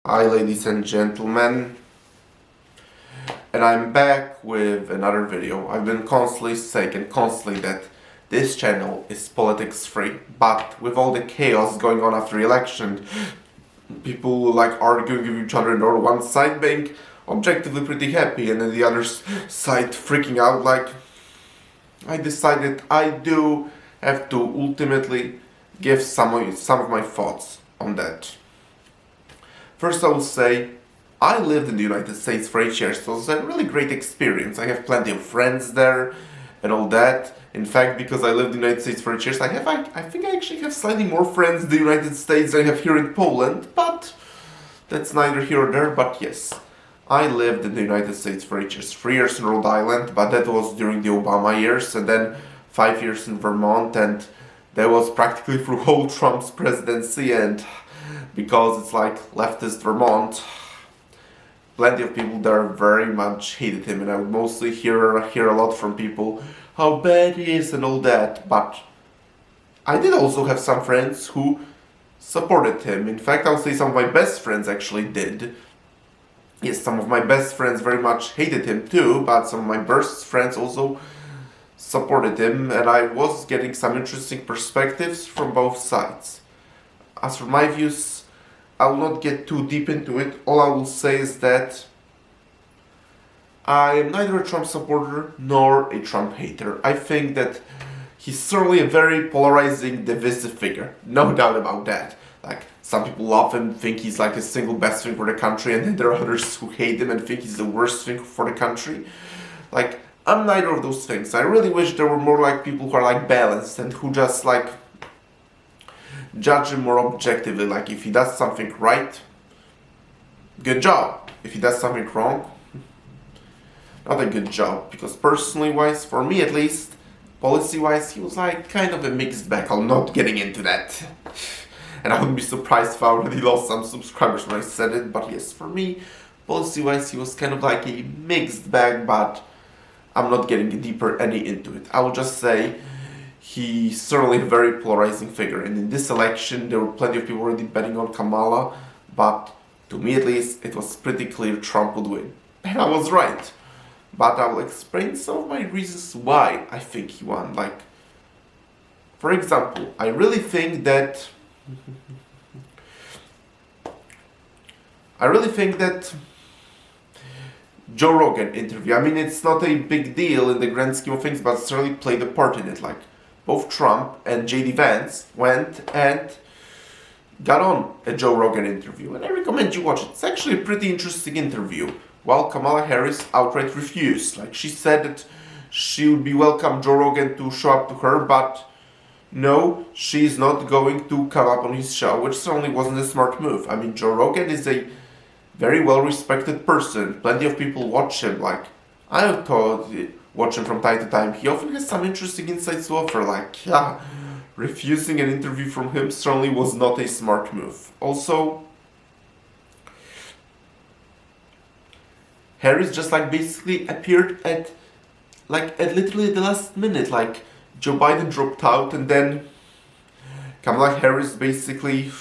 Hi ladies and gentlemen, and I'm back with another video. I've been constantly saying that this channel is politics free, but with all the chaos going on after the election, people like arguing with each other and on one side being objectively pretty happy and then the other side freaking out, I decided I do have to ultimately give some of my thoughts on that. First, I will say, I lived in the United States for 8 years, so it was a really great experience. I have plenty of friends there and all that. In fact, because I lived in the United States for 8 years, I think I actually have slightly more friends in the United States than I have here in Poland, but that's neither here nor there. But yes, I lived in the United States for 8 years. 3 years in Rhode Island, but that was during the Obama years, and then 5 years in Vermont, and that was practically through whole Trump's presidency. And because it's like leftist Vermont, plenty of people there very much hated him, and I would mostly hear a lot from people how bad he is and all that. But I did also have some friends who supported him. In fact, I would say some of my best friends actually did. Yes, some of my best friends very much hated him too, but some of my best friends also supported him, and I was getting some interesting perspectives from both sides. As for my views, I will not get too deep into it. All I will say is that I am neither a Trump supporter nor a Trump hater. I think that he's certainly a very polarizing, divisive figure. No doubt about that. Like, some people love him, think he's like the single best thing for the country, and then there are others who hate him and think he's the worst thing for the country. Like, I'm neither of those things. I really wish there were more like people who are like balanced and who just like judge him more objectively. Like, if he does something right, good job. If he does something wrong, not a good job. Because personally wise, for me at least, policy wise, he was like kind of a mixed bag. I'm not getting into that. And I wouldn't be surprised if I already lost some subscribers when I said it. But yes, for me, policy wise, he was kind of like a mixed bag, but I'm not getting deeper any into it. I will just say he's certainly a very polarizing figure, and in this election there were plenty of people already betting on Kamala, but to me at least it was pretty clear Trump would win. And I was right. But I will explain some of my reasons why I think he won. Like, for example, I really think that Joe Rogan interview, I mean, it's not a big deal in the grand scheme of things, but certainly played a part in it. Like, both Trump and JD Vance went and got on a Joe Rogan interview, and I recommend you watch it. It's actually a pretty interesting interview. While Kamala Harris outright refused. Like, she said that she would be welcome Joe Rogan to show up to her, but no, she's not going to come up on his show, which certainly wasn't a smart move. I mean, Joe Rogan is a very well-respected person. Plenty of people watch him. Like, I thought watch him from time to time. He often has some interesting insights to offer. Like, yeah, refusing an interview from him certainly was not a smart move. Also, Harris just like basically appeared at literally the last minute. Like, Joe Biden dropped out, and then Kamala Harris basically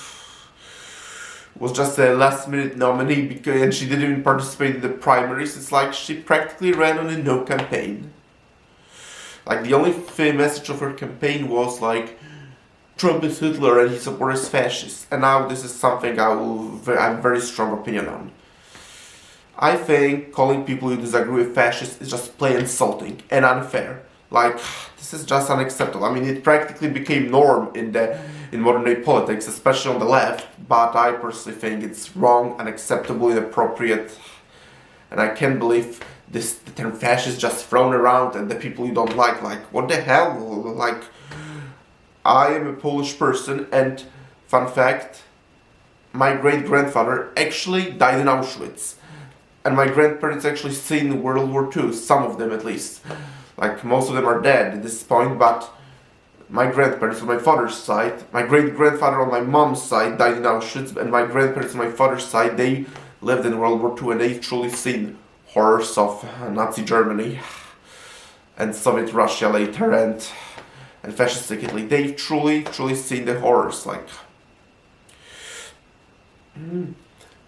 was just a last minute nominee and she didn't even participate in the primaries. It's like she practically ran on a no campaign. Like, the only message of her campaign was like, Trump is Hitler and he supports fascists. And now this is something I have very strong opinion on. I think calling people who disagree with fascists is just plain insulting and unfair. Like, this is just unacceptable. I mean, it practically became norm in modern day politics, especially on the left, but I personally think it's wrong, unacceptable, inappropriate, and I can't believe the term fascist just thrown around and the people you don't like, what the hell? Like, I am a Polish person, and fun fact, my great-grandfather actually died in Auschwitz. And my grandparents actually seen World War II, some of them at least. Like, most of them are dead at this point, but my grandparents on my father's side, my great-grandfather on my mom's side died in Auschwitz, and my grandparents on my father's side, they lived in World War II, and they've truly seen horrors of Nazi Germany and Soviet Russia later, and fascistic Italy. They've truly seen the horrors. Like,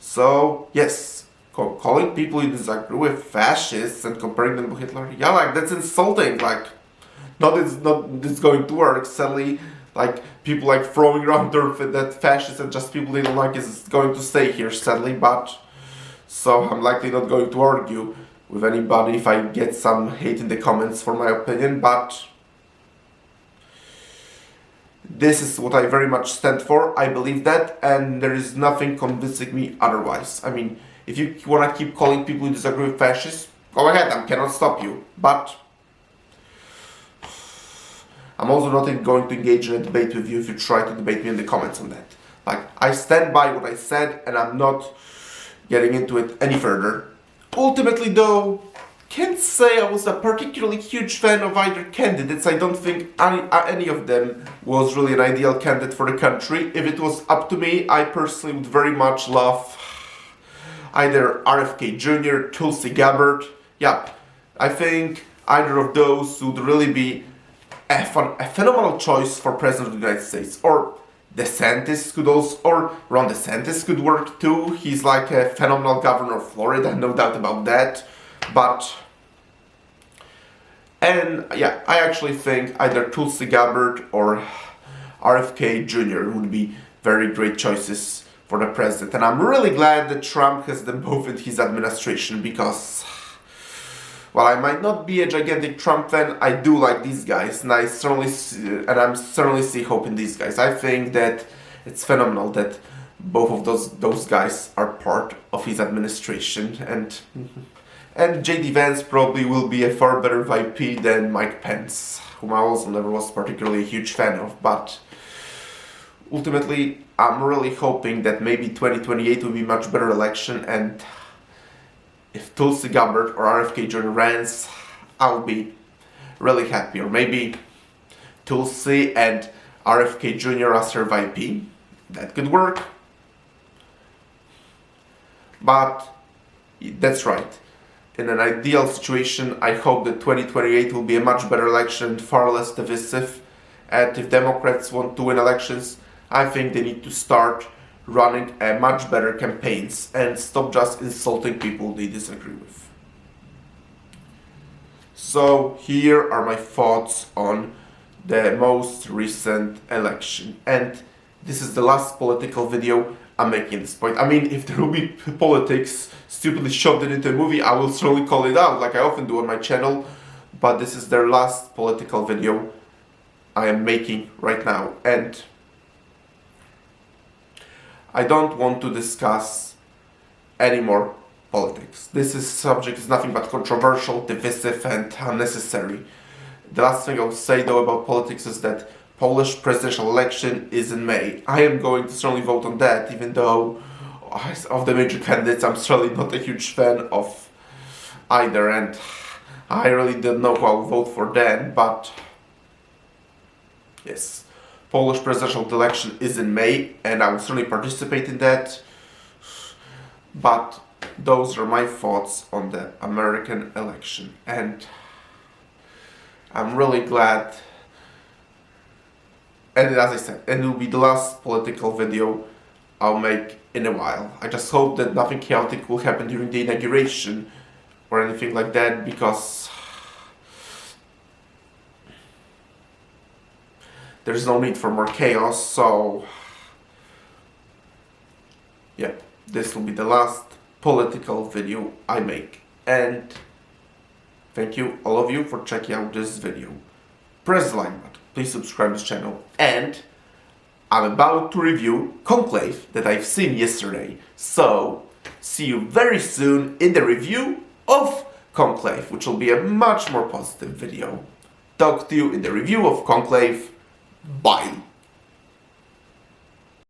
So yes, calling people you disagree with fascists and comparing them to Hitler, yeah, like that's insulting. Like, it's going to work. Sadly, like people like throwing around that fascists and just people they don't like is going to stay here. Sadly, but so I'm likely not going to argue with anybody if I get some hate in the comments for my opinion, but this is what I very much stand for. I believe that, and there is nothing convincing me otherwise. I mean, if you want to keep calling people who disagree with fascists, go ahead, I cannot stop you. But I'm also not going to engage in a debate with you if you try to debate me in the comments on that. Like, I stand by what I said, and I'm not getting into it any further. Ultimately, though, can't say I was a particularly huge fan of either candidates. I don't think any of them was really an ideal candidate for the country. If it was up to me, I personally would very much love either RFK Jr., Tulsi Gabbard. Yeah, I think either of those would really be a phenomenal choice for President of the United States. Or DeSantis could also, or Ron DeSantis could work too. He's like a phenomenal governor of Florida, no doubt about that. But, and yeah, I actually think either Tulsi Gabbard or RFK Jr. would be very great choices for the president. And I'm really glad that Trump has them both in his administration because, while I might not be a gigantic Trump fan, I do like these guys, and I'm certainly see hope in these guys. I think that it's phenomenal that both of those guys are part of his administration, and J.D. Vance probably will be a far better VP than Mike Pence, whom I also never was particularly a huge fan of. But ultimately, I'm really hoping that maybe 2028 will be a much better election, and if Tulsi Gabbard or RFK Jr. runs, I'll be really happy. Or maybe Tulsi and RFK Jr. as her VP. That could work. But that's right. In an ideal situation, I hope that 2028 will be a much better election, far less divisive. And if Democrats want to win elections, I think they need to start running a much better campaigns and stop just insulting people they disagree with. So here are my thoughts on the most recent election, and this is the last political video I'm making at this point. I mean, if there will be politics stupidly shoved into a movie, I will certainly call it out like I often do on my channel, but this is their last political video I am making right now, and I don't want to discuss any more politics. This subject is nothing but controversial, divisive, and unnecessary. The last thing I'll say though about politics is that Polish presidential election is in May. I am going to certainly vote on that, even though of the major candidates I'm certainly not a huge fan of either, and I really don't know who I'll vote for then, but yes. Polish presidential election is in May, and I will certainly participate in that. But those are my thoughts on the American election, and I'm really glad. And as I said, it will be the last political video I'll make in a while. I just hope that nothing chaotic will happen during the inauguration or anything like that, because there's no need for more chaos. So yeah, this will be the last political video I make, and thank you all of you for checking out this video. Press the like button, please subscribe to this channel, and I'm about to review Conclave that I've seen yesterday, so see you very soon in the review of Conclave, which will be a much more positive video. Talk to you in the review of Conclave. Bye.